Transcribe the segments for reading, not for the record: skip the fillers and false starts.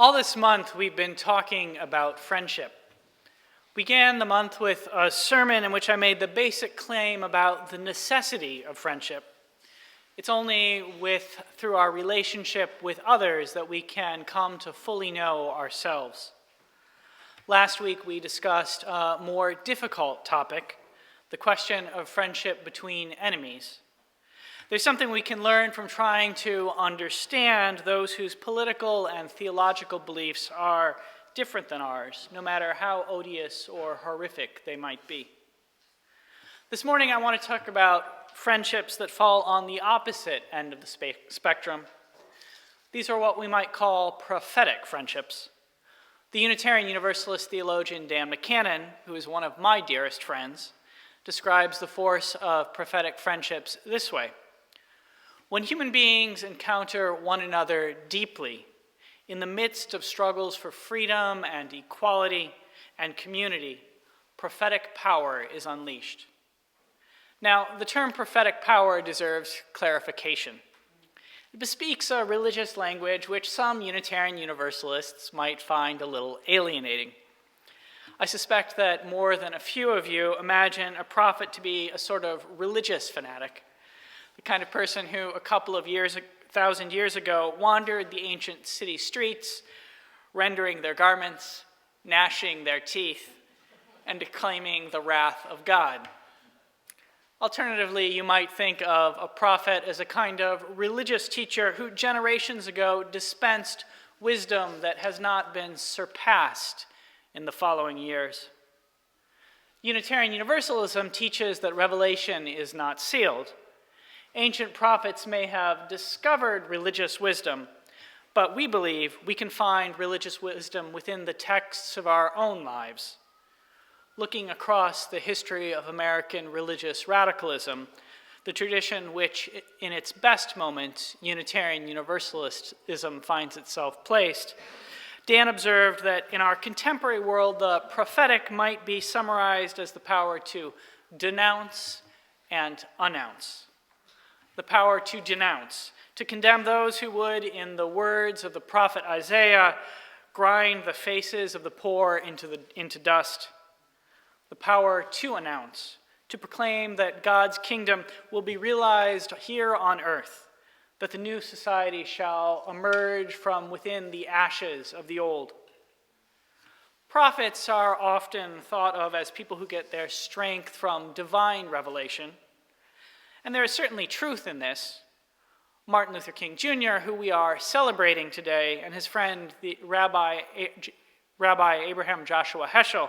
All this month, we've been talking about friendship. We began the month with a sermon in which I made the basic claim about the necessity of friendship. It's only through our relationship with others that we can come to fully know ourselves. Last week, we discussed a more difficult topic, the question of friendship between enemies. There's something we can learn from trying to understand those whose political and theological beliefs are different than ours, no matter how odious or horrific they might be. This morning, I want to talk about friendships that fall on the opposite end of the spectrum. These are what we might call prophetic friendships. The Unitarian Universalist theologian Dan McCannon, who is one of my dearest friends, describes the force of prophetic friendships this way. When human beings encounter one another deeply, in the midst of struggles for freedom and equality and community, prophetic power is unleashed. Now, the term prophetic power deserves clarification. It bespeaks a religious language which some Unitarian Universalists might find a little alienating. I suspect that more than a few of you imagine a prophet to be a sort of religious fanatic, the kind of person who a couple of thousand years ago wandered the ancient city streets, rendering their garments, gnashing their teeth, and declaiming the wrath of God. Alternatively, you might think of a prophet as a kind of religious teacher who generations ago dispensed wisdom that has not been surpassed in the following years. Unitarian Universalism teaches that revelation is not sealed. Ancient prophets may have discovered religious wisdom, but we believe we can find religious wisdom within the texts of our own lives. Looking across the history of American religious radicalism, the tradition which, in its best moments, Unitarian Universalism finds itself placed, Dan observed that in our contemporary world, the prophetic might be summarized as the power to denounce and announce. The power to denounce, to condemn those who would, in the words of the prophet Isaiah, grind the faces of the poor into dust. The power to announce, to proclaim that God's kingdom will be realized here on earth, that the new society shall emerge from within the ashes of the old. Prophets are often thought of as people who get their strength from divine revelation, and there is certainly truth in this. Martin Luther King Jr., who we are celebrating today, and his friend, the Rabbi Abraham Joshua Heschel,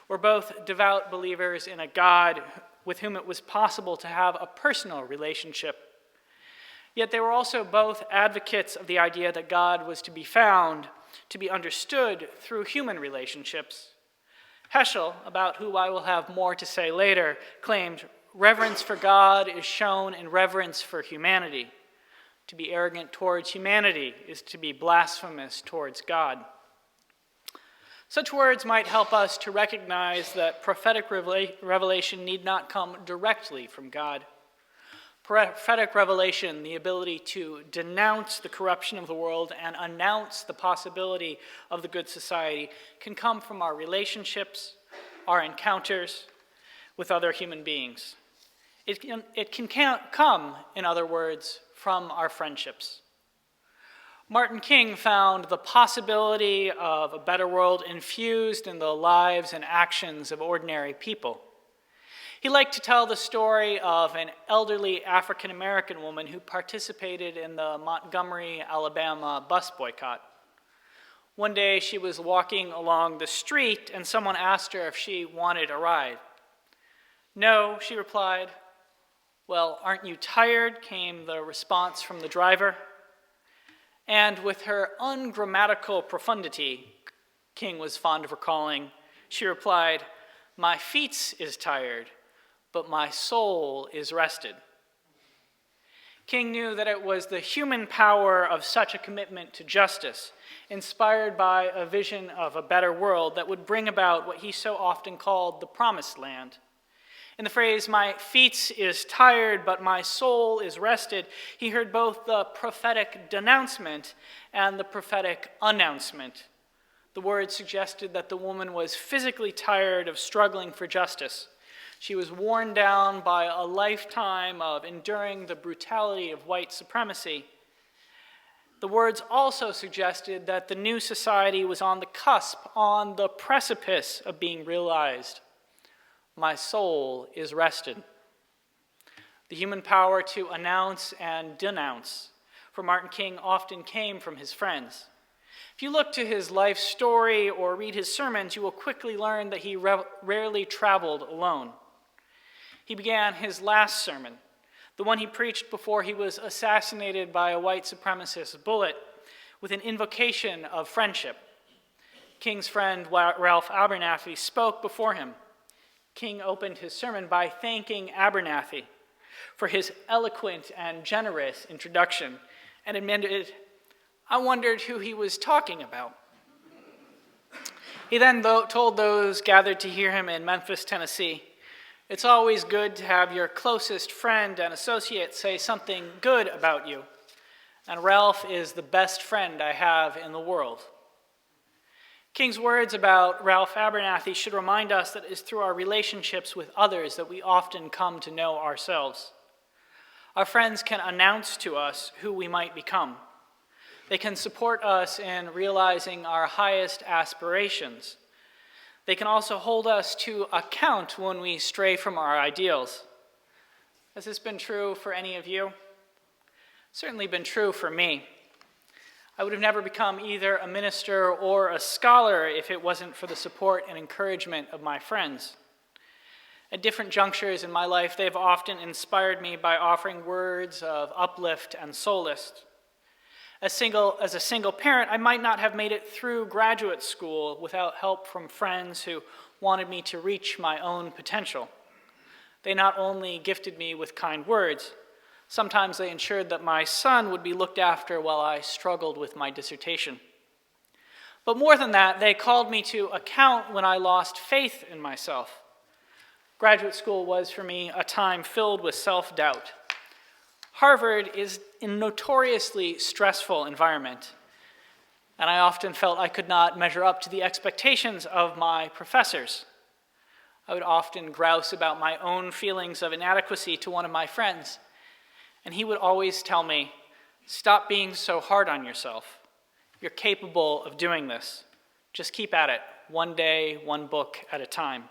were both devout believers in a God with whom it was possible to have a personal relationship. Yet they were also both advocates of the idea that God was to be found, to be understood through human relationships. Heschel, about who I will have more to say later, claimed, "Reverence for God is shown in reverence for humanity. To be arrogant towards humanity is to be blasphemous towards God." Such words might help us to recognize that prophetic revelation need not come directly from God. Prophetic revelation, the ability to denounce the corruption of the world and announce the possibility of the good society, can come from our relationships, our encounters with other human beings. It can come, in other words, from our friendships. Martin King found the possibility of a better world infused in the lives and actions of ordinary people. He liked to tell the story of an elderly African-American woman who participated in the Montgomery, Alabama bus boycott. One day she was walking along the street and someone asked her if she wanted a ride. "No," she replied. "Well, aren't you tired?" came the response from the driver. And with her ungrammatical profundity, King was fond of recalling, she replied, "My feet is tired, but my soul is rested." King knew that it was the human power of such a commitment to justice, inspired by a vision of a better world, that would bring about what he so often called the promised land. In the phrase, "my feet is tired, but my soul is rested," he heard both the prophetic denouncement and the prophetic announcement. The words suggested that the woman was physically tired of struggling for justice. She was worn down by a lifetime of enduring the brutality of white supremacy. The words also suggested that the new society was on the cusp, on the precipice of being realized. My soul is rested. The human power to announce and denounce for Martin King often came from his friends. If you look to his life story or read his sermons, you will quickly learn that he rarely traveled alone. He began his last sermon, the one he preached before he was assassinated by a white supremacist bullet, with an invocation of friendship. King's friend Ralph Abernathy spoke before him. King opened his sermon by thanking Abernathy for his eloquent and generous introduction and admitted, "I wondered who he was talking about." He then told those gathered to hear him in Memphis, Tennessee, "It's always good to have your closest friend and associate say something good about you, and Ralph is the best friend I have in the world." King's words about Ralph Abernathy should remind us that it is through our relationships with others that we often come to know ourselves. Our friends can announce to us who we might become. They can support us in realizing our highest aspirations. They can also hold us to account when we stray from our ideals. Has this been true for any of you? Certainly been true for me. I would have never become either a minister or a scholar if it wasn't for the support and encouragement of my friends. At different junctures in my life, they've often inspired me by offering words of uplift and solace. As a single parent, I might not have made it through graduate school without help from friends who wanted me to reach my own potential. They not only gifted me with kind words, sometimes they ensured that my son would be looked after while I struggled with my dissertation. But more than that, they called me to account when I lost faith in myself. Graduate school was, for me, a time filled with self-doubt. Harvard is a notoriously stressful environment, and I often felt I could not measure up to the expectations of my professors. I would often grouse about my own feelings of inadequacy to one of my friends, and he would always tell me, "Stop being so hard on yourself. You're capable of doing this. Just keep at it, one day, one book at a time."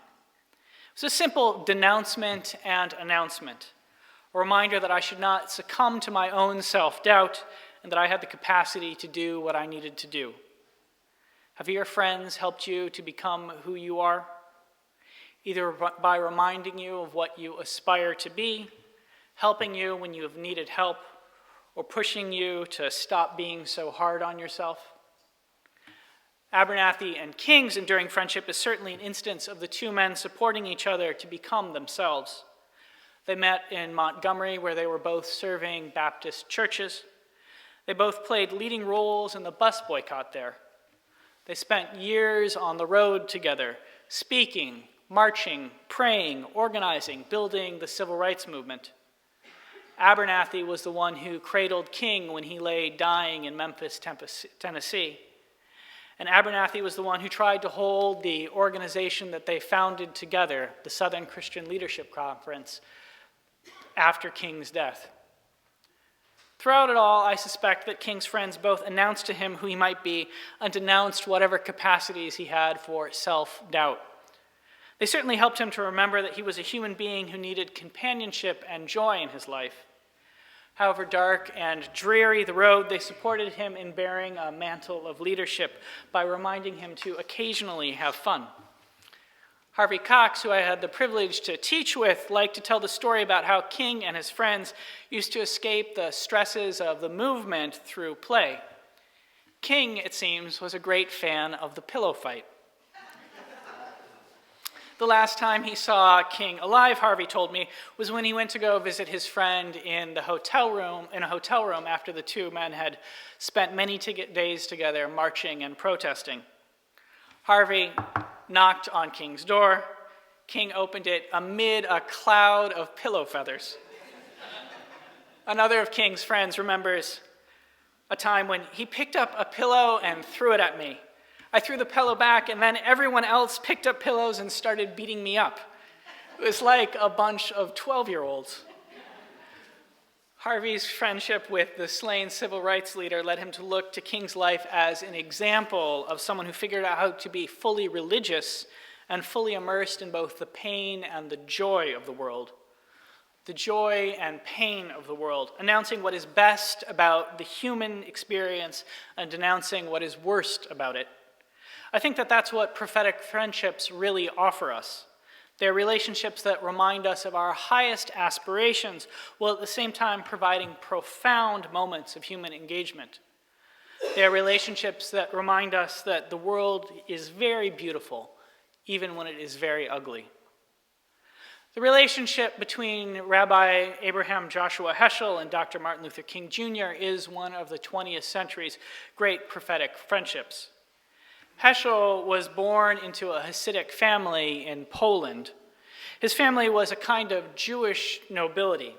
It was a simple denouncement and announcement, a reminder that I should not succumb to my own self-doubt and that I had the capacity to do what I needed to do. Have your friends helped you to become who you are? Either by reminding you of what you aspire to be, helping you when you have needed help, or pushing you to stop being so hard on yourself? Abernathy and King's enduring friendship is certainly an instance of the two men supporting each other to become themselves. They met in Montgomery, where they were both serving Baptist churches. They both played leading roles in the bus boycott there. They spent years on the road together, speaking, marching, praying, organizing, building the civil rights movement. Abernathy was the one who cradled King when he lay dying in Memphis, Tennessee. And Abernathy was the one who tried to hold the organization that they founded together, the Southern Christian Leadership Conference, after King's death. Throughout it all, I suspect that King's friends both announced to him who he might be and denounced whatever capacities he had for self-doubt. They certainly helped him to remember that he was a human being who needed companionship and joy in his life. However dark and dreary the road, they supported him in bearing a mantle of leadership by reminding him to occasionally have fun. Harvey Cox, who I had the privilege to teach with, liked to tell the story about how King and his friends used to escape the stresses of the movement through play. King, it seems, was a great fan of the pillow fight. The last time he saw King alive, Harvey told me, was when he went to go visit his friend in a hotel room after the two men had spent many days together marching and protesting. Harvey knocked on King's door. King opened it amid a cloud of pillow feathers. Another of King's friends remembers a time when he picked up a pillow and threw it at me. I threw the pillow back, and then everyone else picked up pillows and started beating me up. It was like a bunch of 12-year-olds. Harvey's friendship with the slain civil rights leader led him to look to King's life as an example of someone who figured out how to be fully religious and fully immersed in both the pain and the joy of the world. The joy and pain of the world, announcing what is best about the human experience and denouncing what is worst about it. I think that that's what prophetic friendships really offer us. They're relationships that remind us of our highest aspirations, while at the same time providing profound moments of human engagement. They're relationships that remind us that the world is very beautiful, even when it is very ugly. The relationship between Rabbi Abraham Joshua Heschel and Dr. Martin Luther King Jr. is one of the 20th century's great prophetic friendships. Heschel was born into a Hasidic family in Poland. His family was a kind of Jewish nobility.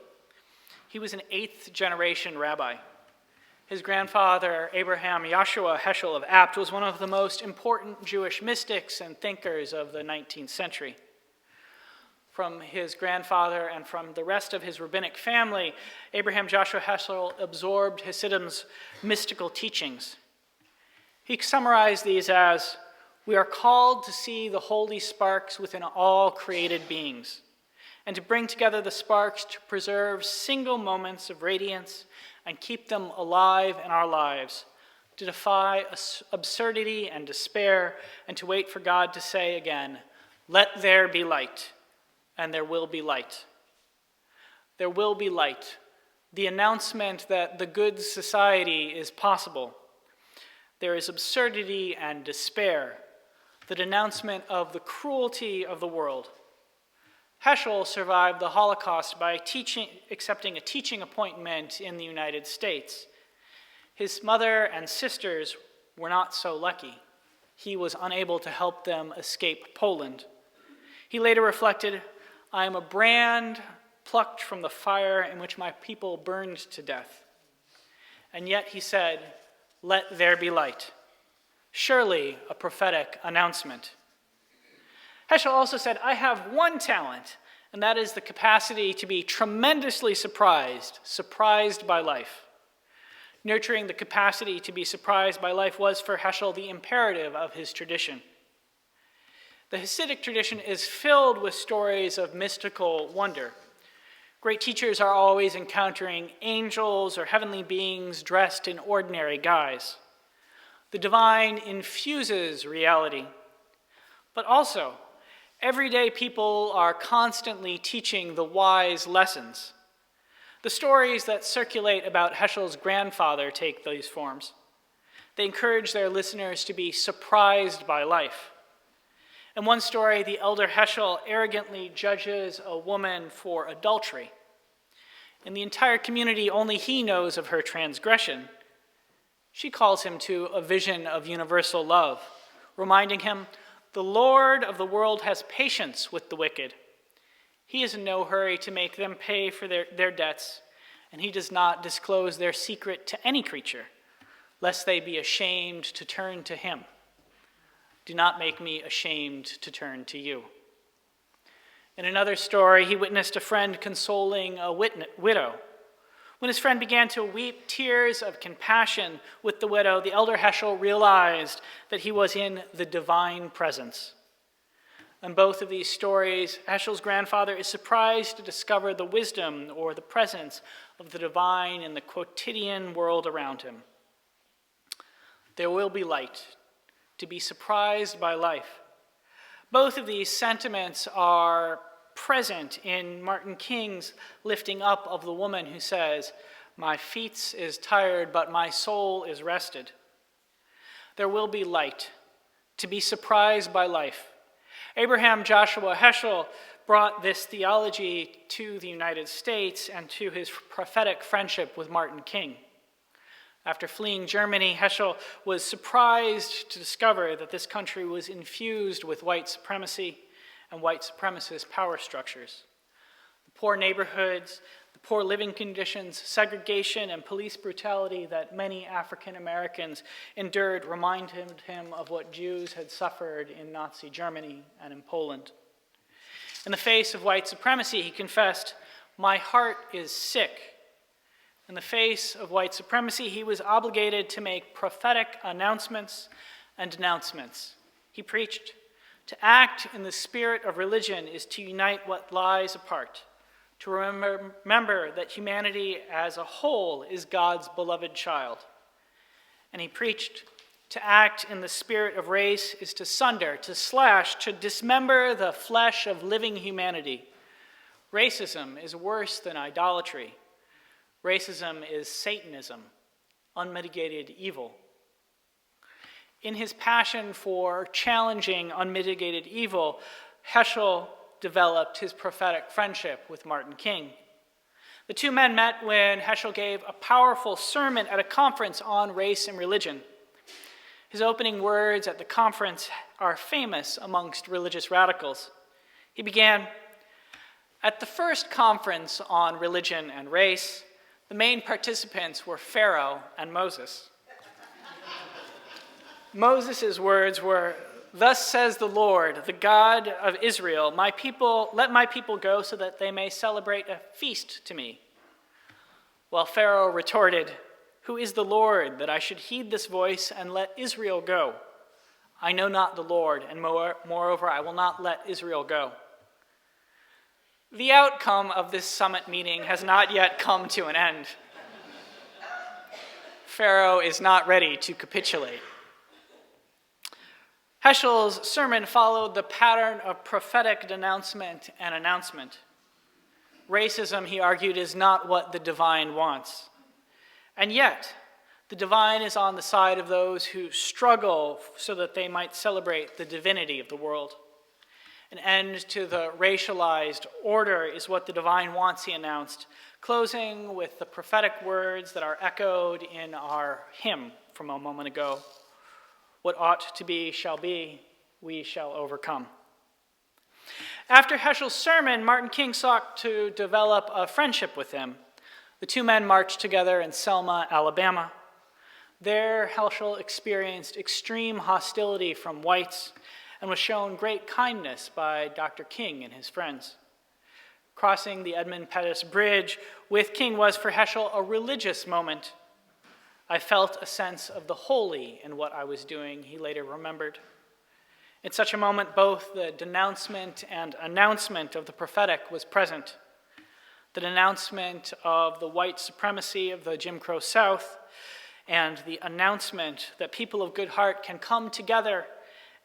He was an 8th-generation rabbi. His grandfather, Abraham Joshua Heschel of Apt, was one of the most important Jewish mystics and thinkers of the 19th century. From his grandfather and from the rest of his rabbinic family, Abraham Joshua Heschel absorbed Hasidim's mystical teachings. He summarized these as, "We are called to see the holy sparks within all created beings, and to bring together the sparks to preserve single moments of radiance and keep them alive in our lives, to defy absurdity and despair, and to wait for God to say again, 'Let there be light,' and there will be light." There will be light, the announcement that the good society is possible. There is absurdity and despair, the denouncement of the cruelty of the world. Heschel survived the Holocaust by accepting a teaching appointment in the United States. His mother and sisters were not so lucky. He was unable to help them escape Poland. He later reflected, "I am a brand plucked from the fire in which my people burned to death." And yet he said, "Let there be light." Surely a prophetic announcement. Heschel also said, "I have one talent, and that is the capacity to be tremendously surprised by life." Nurturing the capacity to be surprised by life was for Heschel the imperative of his tradition. The Hasidic tradition is filled with stories of mystical wonder. Great teachers are always encountering angels or heavenly beings dressed in ordinary guise. The divine infuses reality. But also, everyday people are constantly teaching the wise lessons. The stories that circulate about Heschel's grandfather take these forms. They encourage their listeners to be surprised by life. In one story, the elder Heschel arrogantly judges a woman for adultery. In the entire community, only he knows of her transgression. She calls him to a vision of universal love, reminding him, "The Lord of the world has patience with the wicked. He is in no hurry to make them pay for their debts, and he does not disclose their secret to any creature, lest they be ashamed to turn to him. Do not make me ashamed to turn to you." In another story, he witnessed a friend consoling a widow. When his friend began to weep tears of compassion with the widow, the elder Heschel realized that he was in the divine presence. In both of these stories, Heschel's grandfather is surprised to discover the wisdom or the presence of the divine in the quotidian world around him. There will be light, to be surprised by life. Both of these sentiments are present in Martin King's lifting up of the woman who says, "My feet is tired, but my soul is rested." There will be light, to be surprised by life. Abraham Joshua Heschel brought this theology to the United States and to his prophetic friendship with Martin King. After fleeing Germany, Heschel was surprised to discover that this country was infused with white supremacy and white supremacist power structures. The poor neighborhoods, the poor living conditions, segregation, and police brutality that many African Americans endured reminded him of what Jews had suffered in Nazi Germany and in Poland. In the face of white supremacy, he confessed, "My heart is sick." In the face of white supremacy, he was obligated to make prophetic announcements and denouncements. He preached, "To act in the spirit of religion is to unite what lies apart, to remember that humanity as a whole is God's beloved child." And he preached, "To act in the spirit of race is to sunder, to slash, to dismember the flesh of living humanity. Racism is worse than idolatry. Racism is Satanism, unmitigated evil." In his passion for challenging unmitigated evil, Heschel developed his prophetic friendship with Martin King. The two men met when Heschel gave a powerful sermon at a conference on race and religion. His opening words at the conference are famous amongst religious radicals. He began, "At the first conference on religion and race, the main participants were Pharaoh and Moses. Moses' words were, 'Thus says the Lord, the God of Israel, let my people go so that they may celebrate a feast to me.' While Pharaoh retorted, 'Who is the Lord, that I should heed this voice and let Israel go? I know not the Lord, and moreover, I will not let Israel go.' The outcome of this summit meeting has not yet come to an end. Pharaoh is not ready to capitulate. Heschel's sermon followed the pattern of prophetic denouncement and announcement. Racism, he argued, is not what the divine wants. And yet, the divine is on the side of those who struggle so that they might celebrate the divinity of the world. An end to the racialized order is what the divine wants, he announced, closing with the prophetic words that are echoed in our hymn from a moment ago. "What ought to be, we shall overcome." After Heschel's sermon, Martin King sought to develop a friendship with him. The two men marched together in Selma, Alabama. There, Heschel experienced extreme hostility from whites and was shown great kindness by Dr. King and his friends. Crossing the Edmund Pettus Bridge with King was for Heschel a religious moment. "I felt a sense of the holy in what I was doing," he later remembered. In such a moment, both the denouncement and announcement of the prophetic was present. The denouncement of the white supremacy of the Jim Crow South and the announcement that people of good heart can come together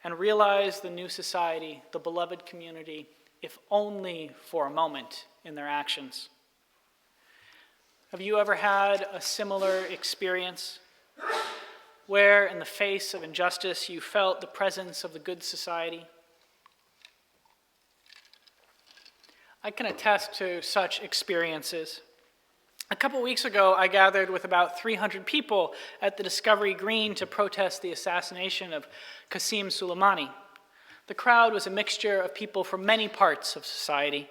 and realize the new society, the beloved community, if only for a moment in their actions. Have you ever had a similar experience where in the face of injustice you felt the presence of the good society? I can attest to such experiences. A couple weeks ago, I gathered with about 300 people at the Discovery Green to protest the assassination of Qasem Soleimani. The crowd was a mixture of people from many parts of society.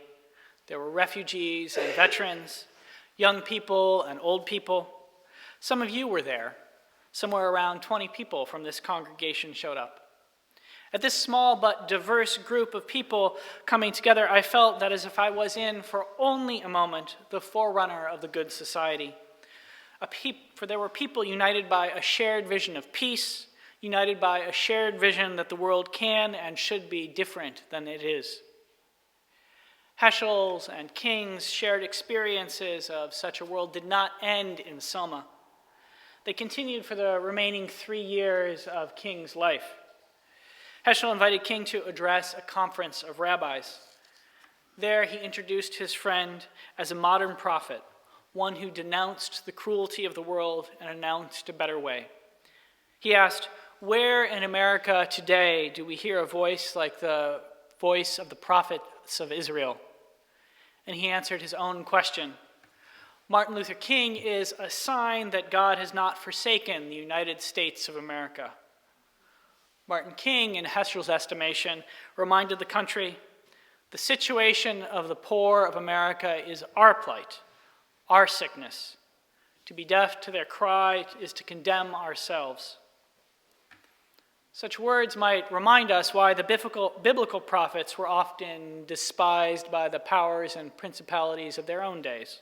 There were refugees and veterans, young people and old people. Some of you were there. Somewhere around 20 people from this congregation showed up. At this small but diverse group of people coming together, I felt that as if I was in, for only a moment, the forerunner of the good society. For there were people united by a shared vision of peace, united by a shared vision that the world can and should be different than it is. Heschel's and King's shared experiences of such a world did not end in Selma. They continued for the remaining 3 years of King's life. Heschel invited King to address a conference of rabbis. There he introduced his friend as a modern prophet, one who denounced the cruelty of the world and announced a better way. He asked, "Where in America today do we hear a voice like the voice of the prophets of Israel?" And he answered his own question. Martin Luther King is a sign that God has not forsaken the United States of America. Martin King, in Heschel's estimation, reminded the country, The situation of the poor of America is our plight, our sickness. To be deaf to their cry is to condemn ourselves. Such words might remind us why the biblical prophets were often despised by the powers and principalities of their own days.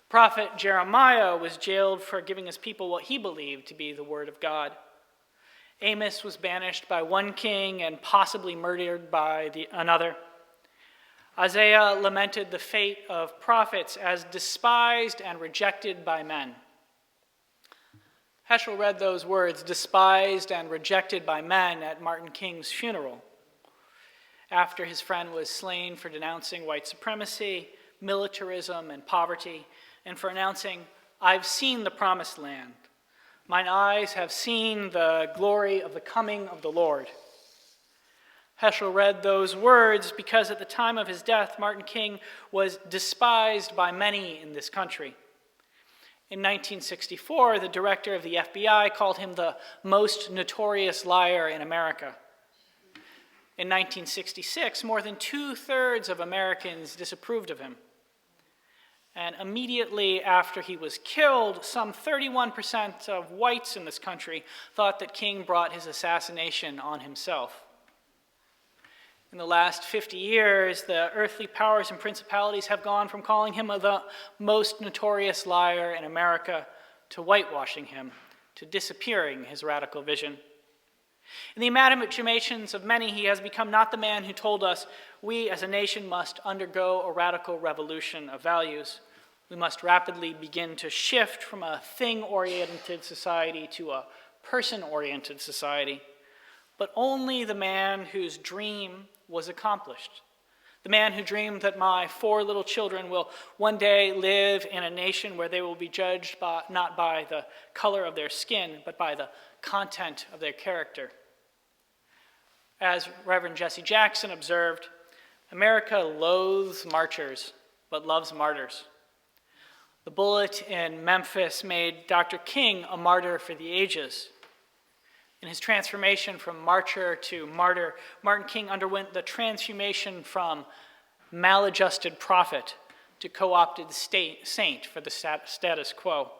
Prophet Jeremiah was jailed for giving his people what he believed to be the word of God. Amos was banished by one king and possibly murdered by another. Isaiah lamented the fate of prophets as despised and rejected by men. Heschel read those words, despised and rejected by men, at Martin King's funeral, after his friend was slain for denouncing white supremacy, militarism, and poverty, and for announcing, "I've seen the promised land. Mine eyes have seen the glory of the coming of the Lord." Heschel read those words because at the time of his death, Martin King was despised by many in this country. In 1964, the director of the FBI called him the most notorious liar in America. In 1966, more than 2/3 of Americans disapproved of him. And immediately after he was killed, some 31% of whites in this country thought that King brought his assassination on himself. In the last 50 years, the earthly powers and principalities have gone from calling him the most notorious liar in America to whitewashing him, to disappearing his radical vision. In the imaginations of many, he has become not the man who told us we as a nation must undergo a radical revolution of values. We must rapidly begin to shift from a thing-oriented society to a person-oriented society, but only the man whose dream was accomplished. The man who dreamed that my 4 little children will one day live in a nation where they will be judged not by the color of their skin, but by the content of their character. As Reverend Jesse Jackson observed, America loathes marchers, but loves martyrs. The bullet in Memphis made Dr. King a martyr for the ages. In his transformation from marcher to martyr, Martin King underwent the transformation from maladjusted prophet to co-opted saint for the status quo.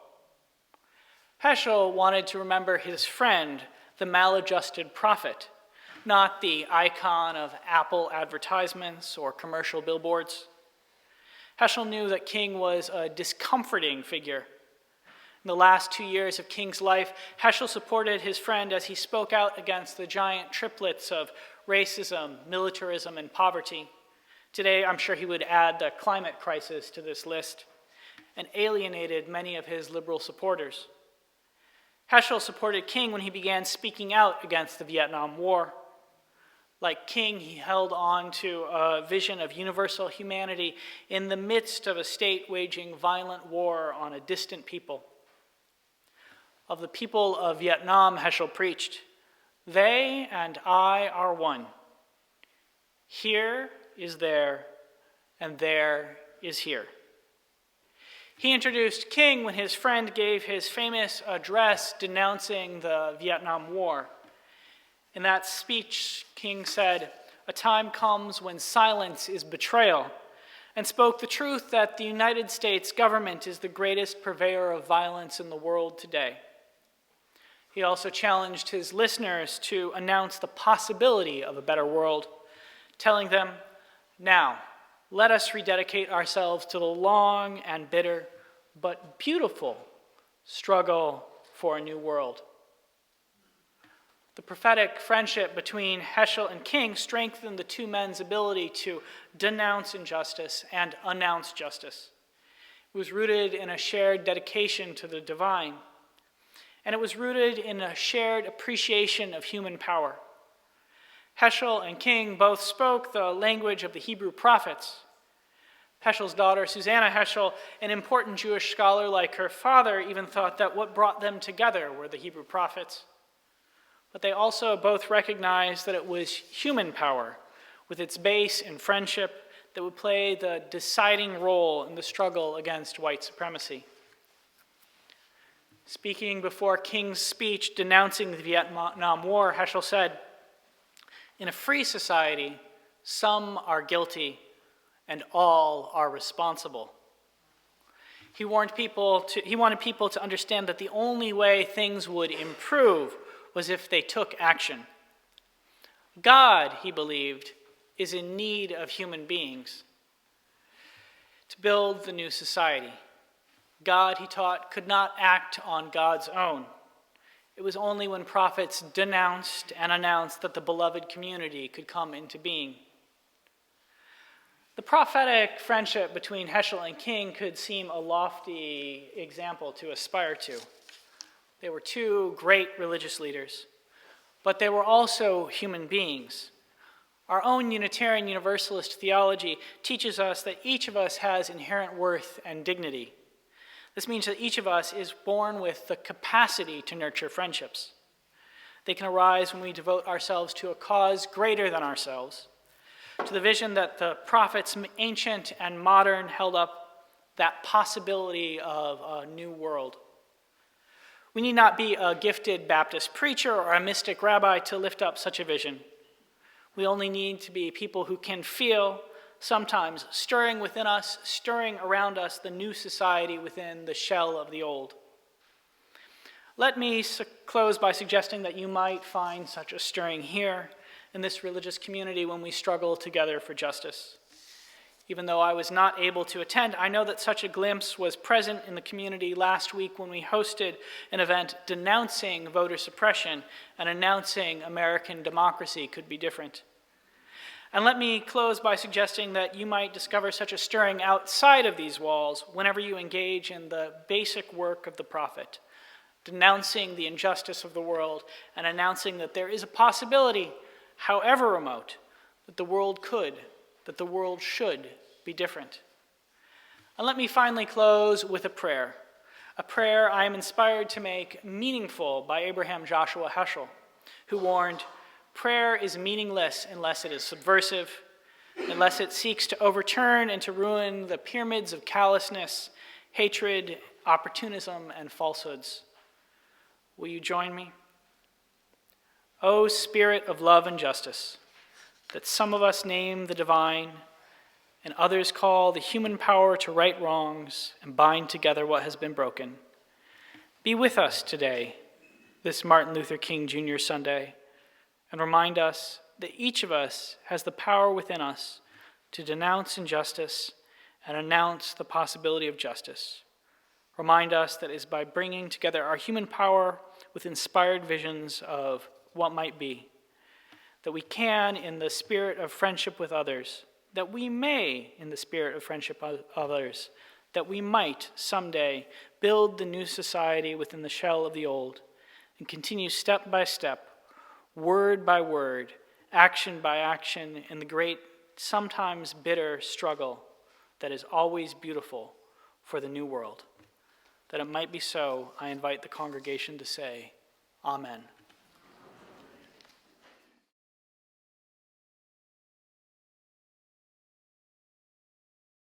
Heschel wanted to remember his friend, the maladjusted prophet, not the icon of Apple advertisements or commercial billboards. Heschel knew that King was a discomforting figure. In the last 2 years of King's life, Heschel supported his friend as he spoke out against the giant triplets of racism, militarism, and poverty. Today, I'm sure he would add the climate crisis to this list, and alienated many of his liberal supporters. Heschel supported King when he began speaking out against the Vietnam War. Like King, he held on to a vision of universal humanity in the midst of a state waging violent war on a distant people. Of the people of Vietnam, Heschel preached, "They and I are one. Here is there, and there is here." He introduced King when his friend gave his famous address denouncing the Vietnam War. In that speech, King said, "A time comes when silence is betrayal," and spoke the truth that the United States government is the greatest purveyor of violence in the world today. He also challenged his listeners to announce the possibility of a better world, telling them, "Now, let us rededicate ourselves to the long and bitter, but beautiful struggle for a new world." The prophetic friendship between Heschel and King strengthened the two men's ability to denounce injustice and announce justice. It was rooted in a shared dedication to the divine, and it was rooted in a shared appreciation of human power. Heschel and King both spoke the language of the Hebrew prophets. Heschel's daughter, Susanna Heschel, an important Jewish scholar like her father, even thought that what brought them together were the Hebrew prophets. But they also both recognized that it was human power, with its base in friendship, that would play the deciding role in the struggle against white supremacy. Speaking before King's speech denouncing the Vietnam War, Heschel said, "In a free society, some are guilty, and all are responsible. He wanted people to understand that the only way things would improve was if they took action. God, he believed, is in need of human beings to build the new society. God, he taught, could not act on God's own. It was only when prophets denounced and announced that the beloved community could come into being. The prophetic friendship between Heschel and King could seem a lofty example to aspire to. They were two great religious leaders, but they were also human beings. Our own Unitarian Universalist theology teaches us that each of us has inherent worth and dignity. This means that each of us is born with the capacity to nurture friendships. They can arise when we devote ourselves to a cause greater than ourselves, to the vision that the prophets, ancient and modern, held up, that possibility of a new world. We need not be a gifted Baptist preacher or a mystic rabbi to lift up such a vision. We only need to be people who can feel, sometimes stirring within us, stirring around us, the new society within the shell of the old. Let me close by suggesting that you might find such a stirring here in this religious community when we struggle together for justice. Even though I was not able to attend, I know that such a glimpse was present in the community last week when we hosted an event denouncing voter suppression and announcing American democracy could be different. And let me close by suggesting that you might discover such a stirring outside of these walls whenever you engage in the basic work of the prophet, denouncing the injustice of the world and announcing that there is a possibility, however remote, that the world could, that the world should be different. And let me finally close with a prayer I am inspired to make meaningful by Abraham Joshua Heschel, who warned, "Prayer is meaningless unless it is subversive, unless it seeks to overturn and to ruin the pyramids of callousness, hatred, opportunism, and falsehoods." Will you join me? O Spirit of love and justice, that some of us name the divine and others call the human power to right wrongs and bind together what has been broken, be with us today, this Martin Luther King Jr. Sunday, and remind us that each of us has the power within us to denounce injustice and announce the possibility of justice. Remind us that it is by bringing together our human power with inspired visions of what might be, that we can, in the spirit of friendship with others, that we may, in the spirit of friendship with others, that we might someday build the new society within the shell of the old and continue step by step, word by word, action by action in the great, sometimes bitter struggle that is always beautiful for the new world. That it might be so, I invite the congregation to say, Amen.